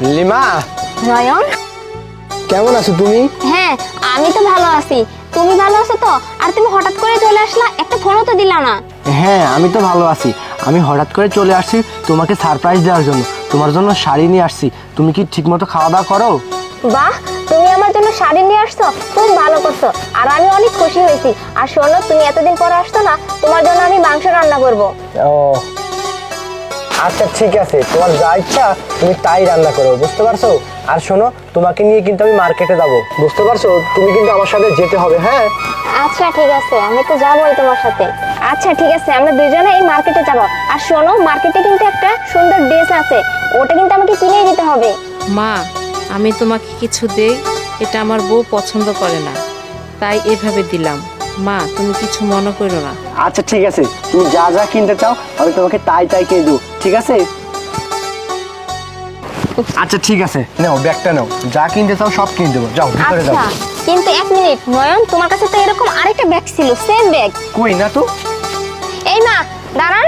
Lima, নয়ন, কেমন আছো তুমি? হ্যাঁ আমি তো ভালো আছি। তুমি ভালো আছো তো? আর তুমি হঠাৎ করে চলে আসলা, একটা ফোনও তো দিলা না। হ্যাঁ আমি তো ভালো আছি। আমি হঠাৎ করে চলে আসছি তোমাকে সারপ্রাইজ দেওয়ার জন্য। তোমার জন্য শাড়ি নিয়ে আসছি। তুমি কি ঠিকমতো খাওয়া দাওয়া করো? বাহ, তুমি আমার জন্য শাড়ি নিয়ে আসছো, খুব ভালো করছো। আর আমি অনেক খুশি হয়েছি। আর শোনো, তুমি এতদিন পরে আসছো না, তোমার জন্য আমি মাংস রান্না করব। ও আচ্ছা ঠিক আছে, তোমার যা ইচ্ছা তুমি তাই রান্না করো, বুঝতে পারছো? আর শোনো, তোমাকে নিয়ে কিন্তু আমি মার্কেটে যাব, বুঝতে পারছো? তুমি কিন্তু আমার সাথে যেতে হবে। হ্যাঁ আচ্ছা ঠিক আছে, আমি তো যাবোই তোমার সাথে। আচ্ছা ঠিক আছে, আমরা দুজনে এই মার্কেটে যাব। আর শোনো, মার্কেটে কিন্তু একটা সুন্দর ড্রেস আছে, ওটা কিন্তু আমাকে কিনেই দিতে হবে। মা, আমি তোমাকে কিছু দেই, এটা আমার বউ পছন্দ করে না, তাই এভাবে দিলাম। মা, তুমি কিছু মনে করো না। আচ্ছা ঠিক আছে, তুমি যা যা কিনতে চাও আমি তোমাকে তাই তাই কিনে দেবো, ঠিক আছে? আচ্ছা ঠিক আছে, নাও ব্যাগটা নাও, যা কিনতে চাও সব কিনে দেবো। যাও ভিতরে যাও। আচ্ছা, কিন্তু এক মিনিট নয়ন, তোমার কাছে তো এরকম আরেকটা ব্যাগ ছিল, সেম ব্যাগ। কই না তো? এই না, দাঁড়ান।